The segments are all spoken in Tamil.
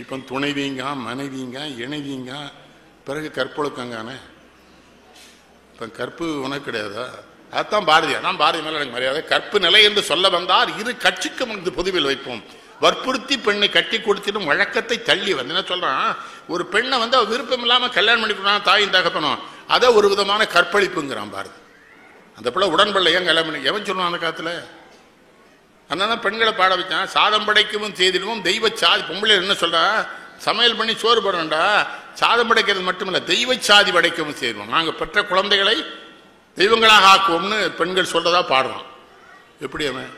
இப்போ துணைவிங்க, மனைவிங்க, இணைவிங்க, பிறகு கற்பொழுக்கங்கானே. இப்போ கற்பு உனக்கு கிடையாதா? அதுதான் பாரதியார். நான் பாரதி மேல எனக்கு மரியாதை. கற்பு நிலை என்று சொல்ல வந்தார், இரு கட்சிக்கும் வந்து பொதுவில் வைப்போம். வற்புறுத்தி பெண்ணை கட்டி கொடுத்திடும் வழக்கத்தை தள்ளி வந்து என்ன சொல்றான், ஒரு பெண்ணை வந்து அவ விருப்பம் இல்லாம கல்யாணம் பண்ணிக்கணும் தாயின் தகப்பனும், அதை ஒரு விதமான கற்பழிப்புங்கிறான் பாரதி. அந்த பிள்ளை உடன்படல ஏன் கல்யாணம் பண்ணி எவன் சொல்லுவான் அந்த காலத்துல? அதனால பெண்களை பாட வச்சான். சாதம் படைக்கவும் செய்திடுவோம் தெய்வ சாதி. பொம்பளை என்ன சொல்றா, சமையல் பண்ணி சோறு போடணும்டா, சாதம் படைக்கிறது மட்டுமில்ல தெய்வ சாதி படைக்கவும் செய்வோம், நாங்க பெற்ற குழந்தைகளை தெய்வங்களாக ஆக்குவோம்னு பெண்கள் சொல்றதா பாடுறான். எப்படி அவன்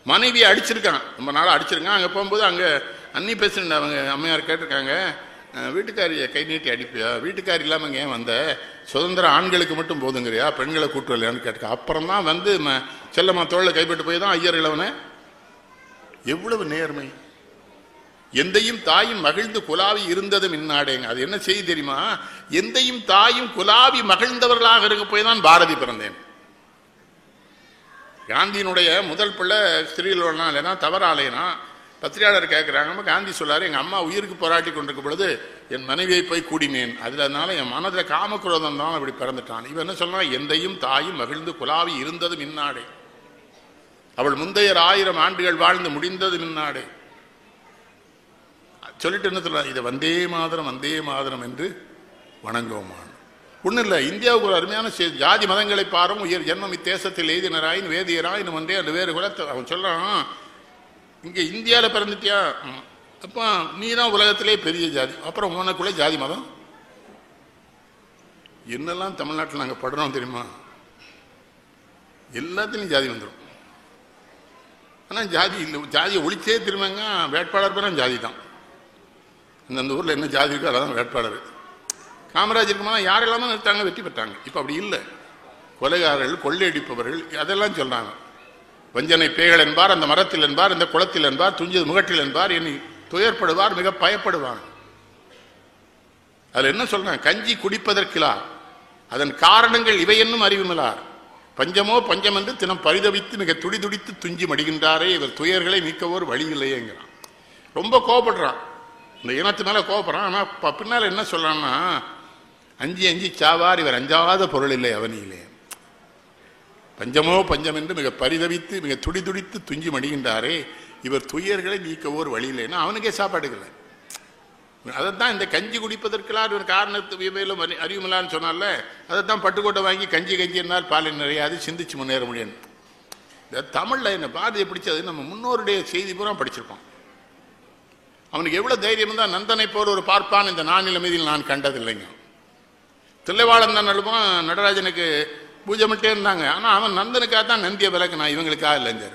மனைவியை அடிச்சிருக்கான், ரொம்ப நாளாக அடிச்சிருக்கான். அங்கே போகும்போது அங்கே அன்னி பேசுகிற அவங்க அம்மையார் கேட்டிருக்காங்க, வீட்டுக்காரியை கை நீட்டி அடிப்பியா, வீட்டுக்காரி இல்லாமல் இங்கே ஏன் வந்த, சுதந்திரம் ஆண்களுக்கு மட்டும் போதுங்கிறியா, பெண்களை கூட்டு வரலையான்னு கேட்டுக்க. அப்புறம் தான் வந்து செல்லம்மா தோளில் கைப்பட்டு போய் தான் ஐயர் இளவனை. எவ்வளவு நேர்மை! எந்தையும் தாயும் மகிழ்ந்து குலாவி இருந்ததும் இந்நாடேங்க. அது என்ன செய்தி தெரியுமா? எந்தையும் தாயும் குலாவி மகிழ்ந்தவர்களாக இருக்க போய் தான் பாரதி பிறந்தேன். காந்தியினுடைய முதல் பிள்ளை ஸ்திரீலோனா இல்லைன்னா தவறாலேனா பத்திரிகையாளர் கேட்குறாங்க. காந்தி சொல்லாரு, எங்கள் அம்மா உயிருக்கு போராட்டி கொண்டிருக்கும் பொழுது என் மனைவியை போய் கூடினேன், அதனால என் மனதில் காமக்குரோதம் தான் அப்படி பிறந்துட்டான். இவன் என்ன சொன்னா, எந்தையும் தாயும் மகிழ்ந்து குலாவி இருந்ததும் இந்நாடே, அவள் முந்தையர் 1000 ஆண்டுகள் வாழ்ந்து முடிந்ததும் இந்நாடே சொல்லிட்டு என்ன சொல்ல, இதை வந்தே மாதரம் என்று வணங்குவோமான். ஒன்றும் இல்லை, இந்தியாவுக்கு ஒரு அருமையான ஜாதி மதங்களை பாரும் உயர் ஜென்மம் இத்தேசத்தில் எய்தினராயின் வேதியராயின் ஒன்றே அந்த வேறு குலத்தை அவன் சொல்றான். இங்கே இந்தியாவில் பிறந்துட்டியா, அப்போ நீ தான் உலகத்திலே பெரிய ஜாதி, அப்புறம் உனக்குள்ளே ஜாதி மதம் என்னெல்லாம் தமிழ்நாட்டில் நாங்கள் படுறோம் தெரியுமா? எல்லாத்துலேயும் ஜாதி வந்துடும். ஆனால் ஜாதி இல்லை, ஜாதியை ஒழிச்சே திரும்பங்க. வேட்பாளர் பேரும் ஜாதி தான். இந்த ஊரில் என்ன ஜாதி இருக்கோ அதான் வேட்பாளர். காமராஜ் இருக்கும்போது யாரெல்லாம் தான் நிறுத்தாங்க, வெற்றி பெற்றாங்க. இப்போ அப்படி இல்லை. கொலைகாரர்கள், கொள்ளையடிப்பவர்கள் அதெல்லாம் சொல்றாங்க. வஞ்சனை பேய்கள் என்பார், அந்த மரத்தில் என்பார், இந்த குளத்தில் என்பார், துஞ்சது முகட்டில் என்பார், என்னை துயர்படுவார், மிக பயப்படுவார். அதில் என்ன சொல்றாங்க, கஞ்சி குடிப்பதற்கிலார் அதன் காரணங்கள் இவை என்னும் அறிவுமிலார், பஞ்சமோ பஞ்சம் என்று தினம் பரிதவித்து மிக துடிதுடித்து துஞ்சி மடிகின்றாரே, இவர் துயர்களை நீக்கவோர் வழி இல்லையேங்கிறான். ரொம்ப கோபப்படுறான், இந்த இனத்து மேல கோபப்படுறான். ஆனால் பின்னால் என்ன சொல்றான்னா, அஞ்சி சாவார் இவர் அஞ்சாத பொருள் இல்லை அவனியிலே, பஞ்சமோ பஞ்சம் என்று மிக பரிதவித்து மிக துடிதுடித்து துஞ்சி மடிகின்றாரே, இவர் துயர்களை நீக்கவோர் வழி இல்லைன்னா அவனுக்கே சாப்பாடுகளை. அதைத்தான் இந்த கஞ்சி குடிப்பதற்கெல்லாம் ஒரு காரணத்து மேலும் அறிவுமில்லான்னு சொன்னால, அதைத்தான் பட்டுக்கோட்டை வாங்கி கஞ்சி என்னால் பால் நிறையாது சிந்திச்சு முன்னேற முடியும். இந்த தமிழில் என்ன பாரதியை பிடிச்சது, நம்ம முன்னோருடைய செய்தி பூரா படிச்சிருப்போம். அவனுக்கு எவ்வளவு தைரியம் தான், நந்தனை போல் ஒரு பார்ப்பான் இந்த நானில மீதில் நான் கண்டதில்லைங்க. தில்லைவாழன் தான் நடுவோம் நடராஜனுக்கு பூஜை மட்டும் இருந்தாங்க. ஆனால் அவன் நந்தனுக்காக தான் நந்தியை விளக்கு, நான் இவங்களுக்காக இல்லைங்க.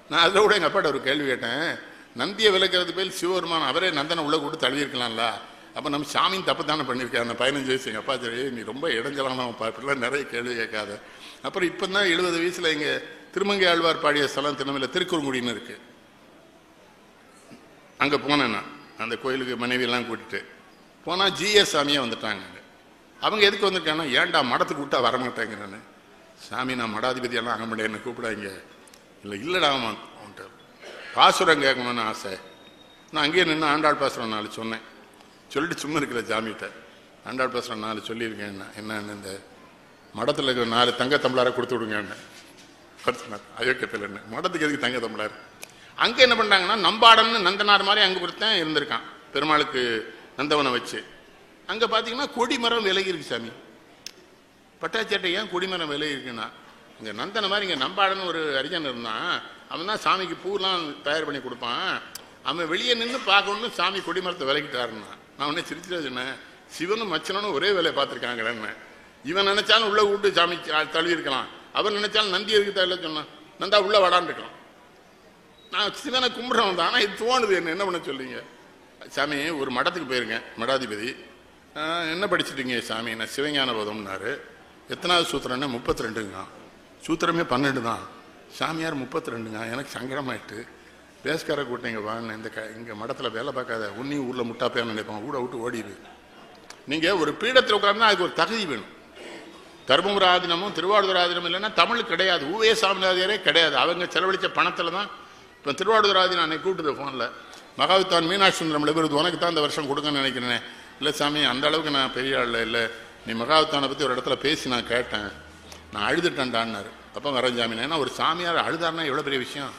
நான் அதில் கூட எங்கள் அப்பாட்ட ஒரு கேள்வி கேட்டேன், நந்தியை விளக்குறது பேர் சிவபெருமான் அவரே நந்தனை உள்ள கூட்டு தழுவிருக்கலாம்ல, அப்போ நம்ம சாமியும் தப்பு தானே பண்ணியிருக்கேன். அந்த 15 வயசு எங்கள் அப்பா சரி நீ ரொம்ப இடைஞ்சலான பார்ப்பிடலாம், நிறைய கேள்வி கேட்காத. அப்புறம் இப்போ தான் 70 வயசில் இங்கே திருமங்கை ஆழ்வார் பாடிய ஸ்தலம் திருநெல்வேலியில் திருக்குறுங்குடின்னு இருக்குது. அங்கே போனேன் நான், அந்த கோயிலுக்கு மனைவியெல்லாம் கூட்டிட்டு போனால் ஜிஎஸ் சாமியாக வந்துட்டாங்க. அவங்க எதுக்கு வந்திருக்காங்கன்னா, ஏன்டா மடத்துக்கு விட்டா வரமாட்டேங்க. நான் சாமி நான் மடாதிபதியெல்லாம் ஆக முடியாது, என்ன கூப்பிடாங்க. இல்லைடா அவன்கிட்ட பாசுரம் கேட்கணும்னு ஆசை. நான் அங்கேயே நின்று ஆண்டாள் பாசுரம் 4 சொன்னேன். சொல்லிட்டு சும்மா இருக்கிற ஜாமிகிட்ட ஆண்டாள் பாசுரம் 4 சொல்லியிருக்கேன். என்னன்னு இந்த மடத்தில் இருக்கிற 4 தங்க தம்பளாரை கொடுத்து விடுங்கன்னு அயோக்கியத்தில். என்ன மடத்துக்கு எதுக்கு தங்க தம்பளார்? அங்கே என்ன பண்ணுறாங்கன்னா, நம்பாடன்னு நந்தனார் மாதிரி அங்கே ஒருத்தன் இருந்திருக்கான் பெருமாளுக்கு நந்தவனை வச்சு. அங்கே பார்த்தீங்கன்னா கொடிமரம் விலகி இருக்கு சாமி. பட்டாச்சேட்டை ஏன் கொடிமரம் விலகி இருக்குன்னா, இங்கே நந்தனை மாதிரி இங்கே நம்பாடன்னு ஒரு அரிஜன் இருந்தான். அவன் தான் சாமிக்கு பூலாம் தயார் பண்ணி கொடுப்பான். அவன் வெளியே நின்று பார்க்கணுன்னு சாமி கொடிமரத்தை விலகிட்டாருன்னா, நான் உடனே சிரிச்சுட்டு சொன்னேன், சிவனும் மச்சனும் ஒரே வேலையை பார்த்துருக்காங்களேன்னு. இவன் நினைச்சாலும் உள்ள விட்டு சாமி தழுவி இருக்கலாம், அவன் நினைச்சாலும் நந்தி இருக்கு தள்ள சொன்னான், நந்தா உள்ள வடான்னு இருக்கலாம். நான் சிவனை கும்பிட்றவன் தான், ஆனால் இது தோணுது என்ன பண்ண சொல்லிங்க. சாமி ஒரு மடத்துக்கு போயிருக்கேன், மடாதிபதி என்ன படிச்சுட்டீங்க சாமி? நான் சிவஞான போதம்னாரு. எத்தனாவது சூத்திரம்னா 32ங்க. சூத்திரமே 12 தான், சாமியார் 32ங்க. எனக்கு சங்கடமாயிட்டு பேஸ்கார கூட்டிங்க வாங்க, இங்கே மடத்தில் வேலை பார்க்காத, உன்னையும் ஊரில் முட்டாப்பேன்னு நினைப்பாங்க, ஊட விட்டு ஓடிடு. நீங்கள் ஒரு பீடத்தில் உட்கார்ந்தா அதுக்கு ஒரு தகுதி வேணும். தர்மபுர ஆதீனமும் திருவாரூர் ஆதீனமும் இல்லைன்னா தமிழ் கிடையாது. ஊவே சாமிநாதியரே கிடையாது. அவங்க செலவழித்த பணத்தில் தான் இப்போ திருவாவடுதுறை ஆதீனம் அன்னைக்கு கூப்பிட்டுது ஃபோனில், மகாவித்வான் மீனாட்சி சுந்தரம் விருது உனக்கு தான் இந்த வருஷம் கொடுக்கணும்னு நினைக்கிறேன். இல்லை சாமி, அந்த அளவுக்கு நான் பெரிய ஆள் இல்லை, நீ மகாவித்வானை பற்றி ஒரு இடத்துல பேசி நான் கேட்டேன், நான் அழுதுட்டேன்டான்னாரு. அப்போ வரஞ்சாமி, ஏன்னா ஒரு சாமியார் அழுதாருன்னா எவ்வளோ பெரிய விஷயம்.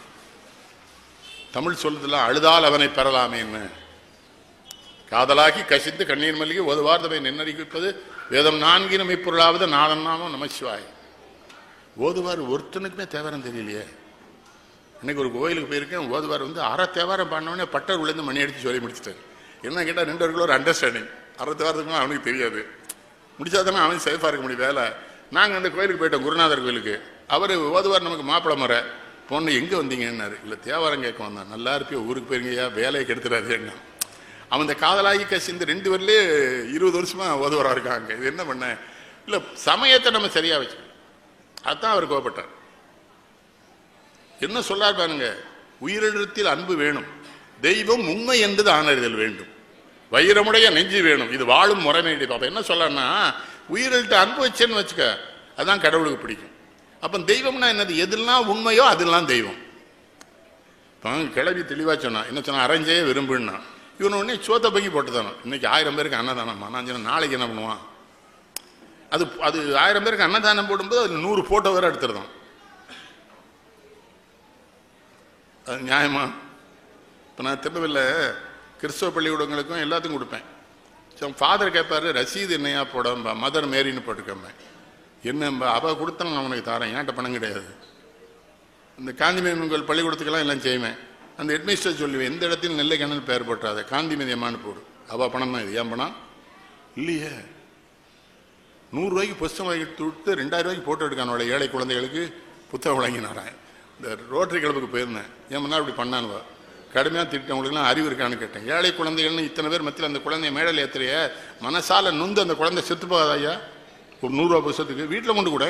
தமிழ் சொல்லுதுல, அழுதால் அவனை பெறலாமேன்னு. காதலாக்கி கசித்து கண்ணீர் மல்லிகை ஓதுவார்தவை நின்னறிவிப்பது வேதம் 4 இப்பொருளாவது நாதன்னாமம் நமசிவாய். ஓதுவார் ஒருத்தனுக்குமே தேவாரம் தெரியலையே. இன்னைக்கு ஒரு கோயிலுக்கு போயிருக்கேன், ஓதுவார் அரை தேவாரம் பாடினவனே பட்டர் உள்ளேருந்து மணி அடித்து சொல்லி முடிச்சுட்டாரு. என்ன கேட்டால் 2 பேருக்குள்ள ஒரு அண்டர்ஸ்டாண்டிங். அரை தேவாரத்துக்குலாம் அவனுக்கு தெரியாது, முடிச்சா தானே அவன் சேஃபாக இருக்க முடியும் வேலை. நாங்கள் அந்த கோயிலுக்கு போயிட்டோம், குருநாதர் கோயிலுக்கு. அவர் ஓதுவார் நமக்கு மாப்பிள முறை. பொண்ணு எங்கே வந்தீங்கன்னாரு. இல்லை தேவாரம் கேட்க வந்தான். நல்லா இருப்பியோ, ஊருக்கு போயிருங்கய்யா, வேலையை கெடுத்துடாது என்ன. அவன் இந்த காதலாகி கசிந்து 2 பேர்லேயே 20 வருஷமா ஓதுவராக இருக்காங்க. இது என்ன பண்ண? இல்லை சமயத்தை நம்ம சரியாக வச்சு, அதுதான் அவர் கோபப்பட்டார். என்ன சொல்லார் பாருங்க, உயிரிழத்தில் அன்பு வேணும், தெய்வம் உண்மை என்பது ஆனறிதல் வேண்டும், வைரமுடைய நெஞ்சு வேணும், இது வாழும் முறைமையுடைய. அப்ப என்ன சொல்லன்னா, உயிரிழத்து அன்பு வச்சேன்னு வச்சுக்க, அதான் கடவுளுக்கு பிடிக்கும். அப்ப தெய்வம்னா என்னது? எதெல்லாம் உண்மையோ அதெல்லாம் தெய்வம். கிளவி தெளிவா சொன்னா, என்ன சொன்னா, அரைஞ்சே விரும்புன்னா. இவனை உடனே சோத்த பங்கி போட்டுதானோ. இன்னைக்கு 1000 பேருக்கு அன்னதானம்மா. நான் சொன்னேன், நாளைக்கு என்ன பண்ணுவான்? அது 1000 பேருக்கு அன்னதானம் போடும்போது அதில் 100 போட்டோ வேற எடுத்துருதான். அது நியாயமா? இப்போ நான் திருநெல்வேலியில் கிறிஸ்தவ பள்ளிக்கூடங்களுக்கும் எல்லாத்துக்கும் கொடுப்பேன். ஃபாதர் கேட்பாரு, ரசீது என்னையா போடம்பா, மதர் மேரின்னு போட்டுக்கம்பேன். என்னம்பா, அவள் கொடுத்தா நான் உனக்கு தரேன், ஏன்ட்ட பணம் கிடையாது. இந்த காந்திமதி உங்கள் பள்ளிக்கூடத்துக்கெல்லாம் எல்லாம் செய்வேன். அந்த ஹெட்மினிஸ்டர் சொல்லுவேன், எந்த இடத்தில் நெல்லை கண்ணல் பெயர் போட்டாத, காந்திமதி அம்மான்னு போடு. அவள் பணம் தான் இது, ஏன் பணம் இல்லையே. 100 ரூபாய்க்கு புத்தகம் வாங்கி கொடுத்து 2000 ரூபாய்க்கு போட்டோ எடுக்கானோட ஏழை குழந்தைகளுக்கு புத்தகம் வழங்கினாரேன். இந்த ரோட்டரி கிளப்புக்கு போயிருந்தேன், ஏன் முன்னா இப்படி பண்ணானுவா, கடுமையாக திட்டவங்களுக்குலாம் அறிவு இருக்கான்னு கேட்டேன். ஏழை குழந்தைகள்னு இத்தனை பேர் மத்தியில் அந்த குழந்தைய மேடல் ஏற்றுறைய, மனசால நொந்து அந்த குழந்தை செத்து போகாத ஐயா, ஒரு 100 ரூபா புத்தகத்துக்கு வீட்டில் கொண்டு கூட